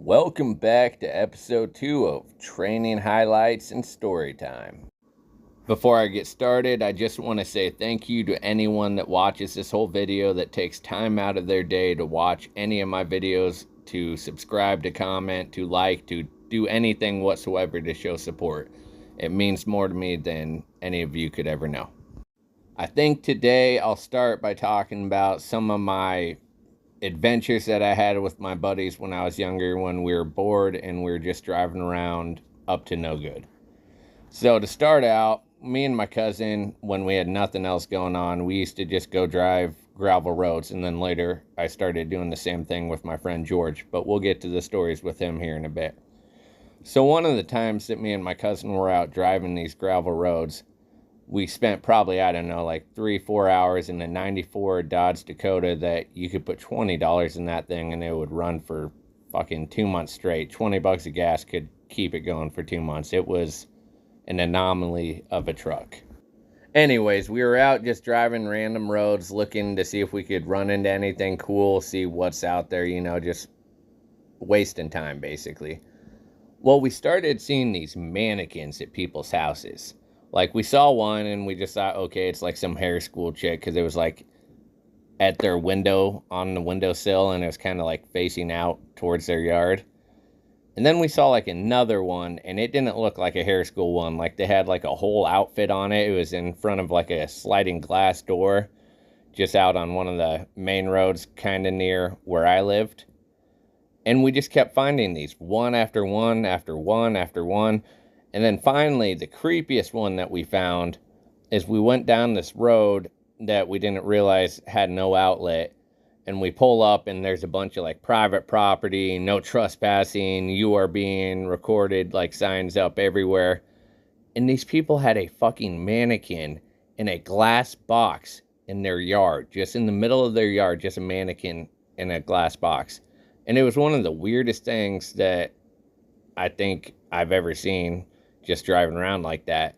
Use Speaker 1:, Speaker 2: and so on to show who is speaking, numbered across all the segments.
Speaker 1: Welcome back to episode 2 of Training Highlights and Storytime. Before I get started, I just want to say thank you to anyone that watches this whole video, that takes time out of their day to watch any of my videos, to subscribe, to comment, to like, to do anything whatsoever to show support. It means more to me than any of you could ever know. I think today I'll start by talking about some of my adventures that I had with my buddies when I was younger, when we were bored and we were just driving around up to no good. So to start out, me and my cousin, when we had nothing else going on, we used to just go drive gravel roads. And then later I started doing the same thing with my friend George, but we'll get to the stories with him here in a bit. So one of the times that me and my cousin were out driving these gravel roads, we spent probably, I don't know, like 3-4 hours in a 94 Dodge Dakota that you could put $20 in that thing and it would run for fucking 2 months straight. $20 of gas could keep it going for 2 months. It was an anomaly of a truck. Anyways, we were out just driving random roads, looking to see if we could run into anything cool, see what's out there, just wasting time, basically. Well, we started seeing these mannequins at people's houses. Like, we saw one and we just thought, okay, it's like some hair school chick, because it was like at their window, on the windowsill, and it was kind of like facing out towards their yard. And then we saw like another one, and it didn't look like a hair school one. Like, they had like a whole outfit on it. It was in front of like a sliding glass door, just out on one of the main roads, kind of near where I lived. And we just kept finding these, one after one after one after one. And then finally, the creepiest one that we found is we went down this road that we didn't realize had no outlet. And we pull up and there's a bunch of like private property, no trespassing, you are being recorded, like signs up everywhere. And these people had a fucking mannequin in a glass box in their yard, just in the middle of their yard, just a mannequin in a glass box. And it was one of the weirdest things that I think I've ever seen, just driving around like that.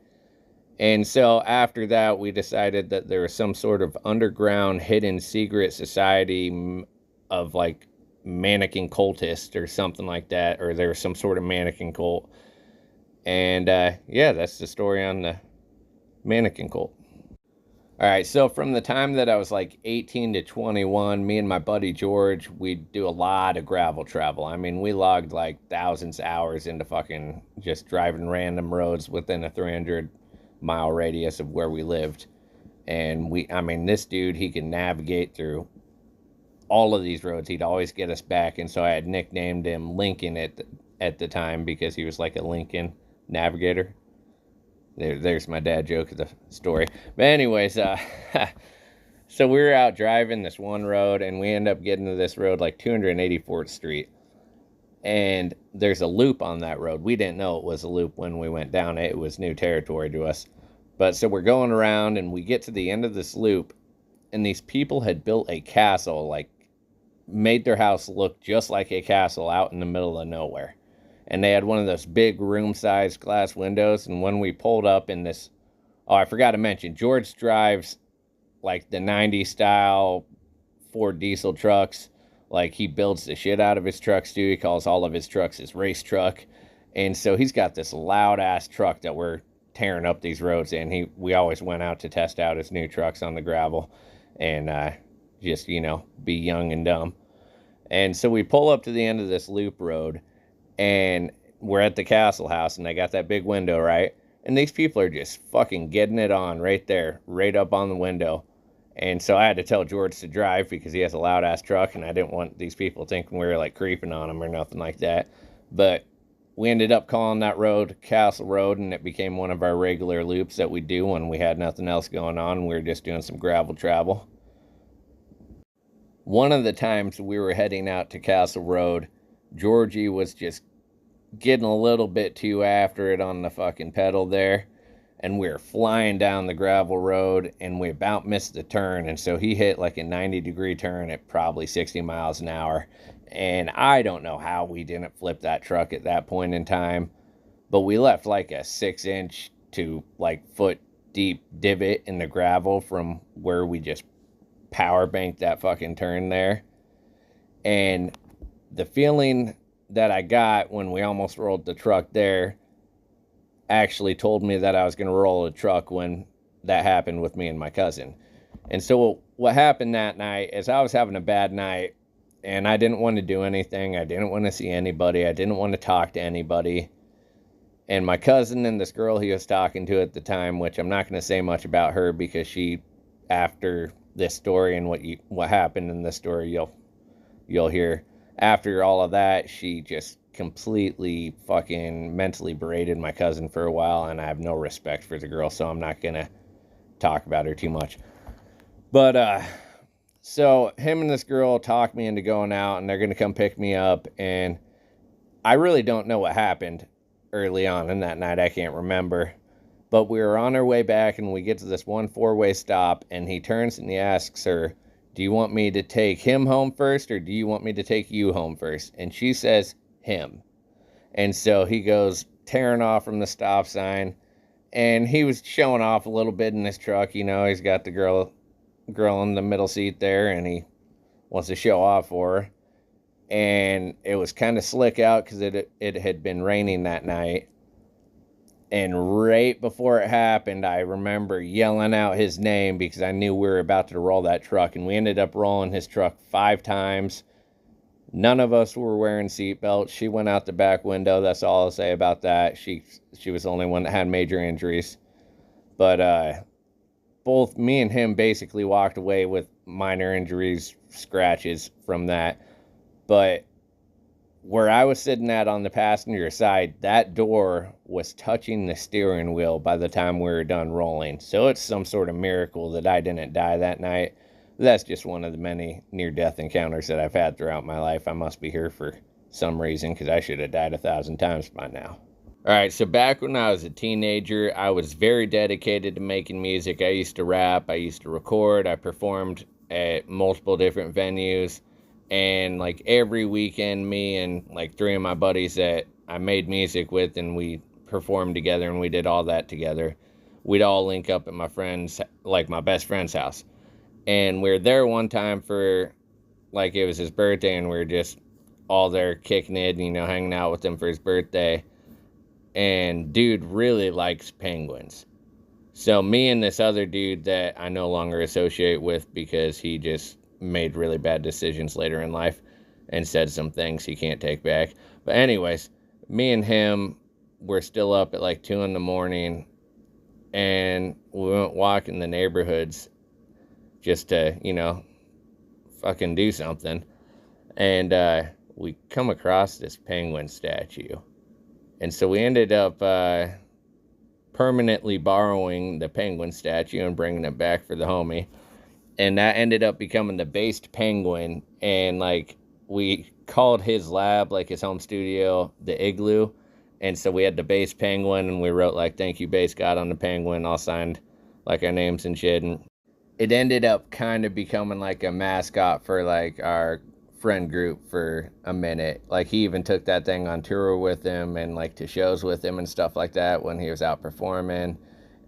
Speaker 1: And so after that, we decided that there was some sort of underground hidden secret society of like mannequin cultists or something like that, or there was some sort of mannequin cult. And yeah, that's the story on the mannequin cult. All right, so from the time that I was like 18 to 21, me and my buddy George, we'd do a lot of gravel travel. I mean, we logged like thousands of hours into fucking just driving random roads within a 300-mile radius of where we lived. And this dude, he can navigate through all of these roads. He'd always get us back. And so I had nicknamed him Lincoln at the time, because he was like a Lincoln navigator. There's my dad joke of the story. But anyways, so we were out driving this one road, and we end up getting to this road, like 284th Street. And there's a loop on that road. We didn't know it was a loop when we went down it. It was new territory to us. But so we're going around, and we get to the end of this loop, and these people had built a castle, like made their house look just like a castle out in the middle of nowhere. And they had one of those big room-sized glass windows. And when we pulled up in this... Oh, I forgot to mention, George drives like the 90s style Ford diesel trucks. Like, he builds the shit out of his trucks, too. He calls all of his trucks his race truck. And so he's got this loud-ass truck that we're tearing up these roads in. We always went out to test out his new trucks on the gravel. And just, be young and dumb. And so we pull up to the end of this loop road. And we're at the castle house, and they got that big window, right? And these people are just fucking getting it on right there, right up on the window. And so I had to tell George to drive, because he has a loud-ass truck, and I didn't want these people thinking we were, like, creeping on him or nothing like that. But we ended up calling that road Castle Road, and it became one of our regular loops that we do when we had nothing else going on, and we were just doing some gravel travel. One of the times we were heading out to Castle Road, Georgie was just getting a little bit too after it on the fucking pedal there, and we were flying down the gravel road, and we about missed the turn, and so he hit like a 90-degree turn at probably 60 miles an hour, and I don't know how we didn't flip that truck at that point in time, but we left like a 6-inch to like foot deep divot in the gravel from where we just power banked that fucking turn there. And the feeling that I got when we almost rolled the truck there actually told me that I was going to roll a truck when that happened with me and my cousin. And so what happened that night is I was having a bad night and I didn't want to do anything. I didn't want to see anybody. I didn't want to talk to anybody. And my cousin and this girl he was talking to at the time, which I'm not going to say much about her because she, after this story and what happened in this story, you'll hear. After all of that, she just completely fucking mentally berated my cousin for a while, and I have no respect for the girl, so I'm not gonna talk about her too much. But so him and this girl talked me into going out, and they're gonna come pick me up, and I really don't know what happened early on in that night. I can't remember. But we were on our way back, and we get to this one four-way stop, and he turns and he asks her, do you want me to take him home first, or do you want me to take you home first? And she says, him. And so he goes tearing off from the stop sign, and he was showing off a little bit in his truck. You know, he's got the girl in the middle seat there, and he wants to show off for her. And it was kind of slick out because it had been raining that night. And right before it happened, I remember yelling out his name because I knew we were about to roll that truck. And we ended up rolling his truck 5 times. None of us were wearing seatbelts. She went out the back window. That's all I'll say about that. She was the only one that had major injuries. But both me and him basically walked away with minor injuries, scratches from that. But where I was sitting at on the passenger side, that door was touching the steering wheel by the time we were done rolling. So it's some sort of miracle that I didn't die that night. That's just one of the many near-death encounters that I've had throughout my life. I must be here for some reason because I should have died 1,000 times by now. All right, so back when I was a teenager, I was very dedicated to making music. I used to rap, I used to record, I performed at multiple different venues. And like every weekend, me and like 3 of my buddies that I made music with and we performed together and we did all that together, we'd all link up at my friend's, like my best friend's house. And we were there one time for, like, it was his birthday, and we were just all there kicking it, you know, hanging out with him for his birthday. And dude really likes penguins. So me and this other dude that I no longer associate with because he just made really bad decisions later in life and said some things he can't take back. But anyways, me and him were still up at like 2 in the morning, and we went walking the neighborhoods just to, you know, fucking do something. And we come across this penguin statue. And so we ended up permanently borrowing the penguin statue and bringing it back for the homie. And that ended up becoming the based penguin. And like we called his lab, like his home studio, the Igloo. And so we had the base penguin, and we wrote like "Thank you, Base God" on the penguin, all signed like our names and shit. And it ended up kind of becoming like a mascot for like our friend group for a minute. Like he even took that thing on tour with him and like to shows with him and stuff like that when he was out performing.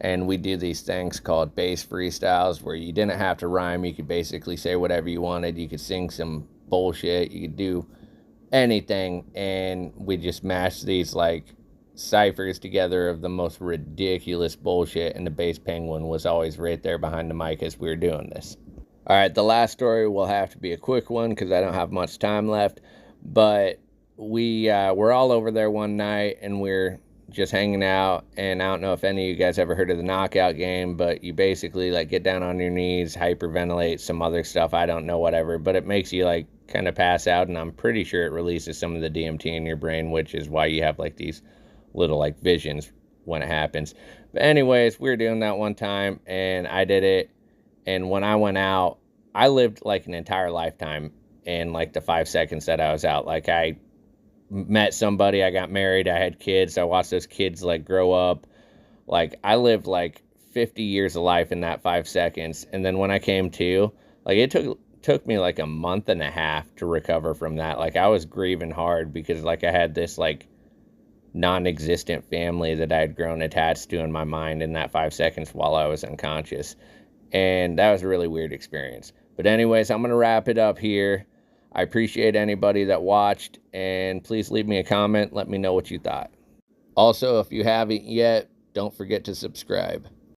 Speaker 1: And we do these things called bass freestyles where you didn't have to rhyme. You could basically say whatever you wanted. You could sing some bullshit. You could do anything. And we just mashed these like ciphers together of the most ridiculous bullshit. And the bass penguin was always right there behind the mic as we were doing this. All right, the last story will have to be a quick one because I don't have much time left. But we were all over there one night, and we're just hanging out. And I don't know if any of you guys ever heard of the knockout game, but you basically like get down on your knees, hyperventilate, some other stuff, I don't know, whatever, but it makes you like kind of pass out, and I'm pretty sure it releases some of the DMT in your brain, which is why you have like these little like visions when it happens. But anyways, we were doing that one time, and I did it. And when I went out, I lived like an entire lifetime in like the 5 seconds that I was out. Like I met somebody, I got married, I had kids, I watched those kids like grow up. Like I lived like 50 years of life in that 5 seconds. And then when I came to, like it took me like a month and a half to recover from that. Like I was grieving hard because like I had this like non-existent family that I had grown attached to in my mind in that 5 seconds while I was unconscious. And that was a really weird experience. But anyways, I'm going to wrap it up here. I appreciate anybody that watched, and please leave me a comment. Let me know what you thought. Also, if you haven't yet, don't forget to subscribe.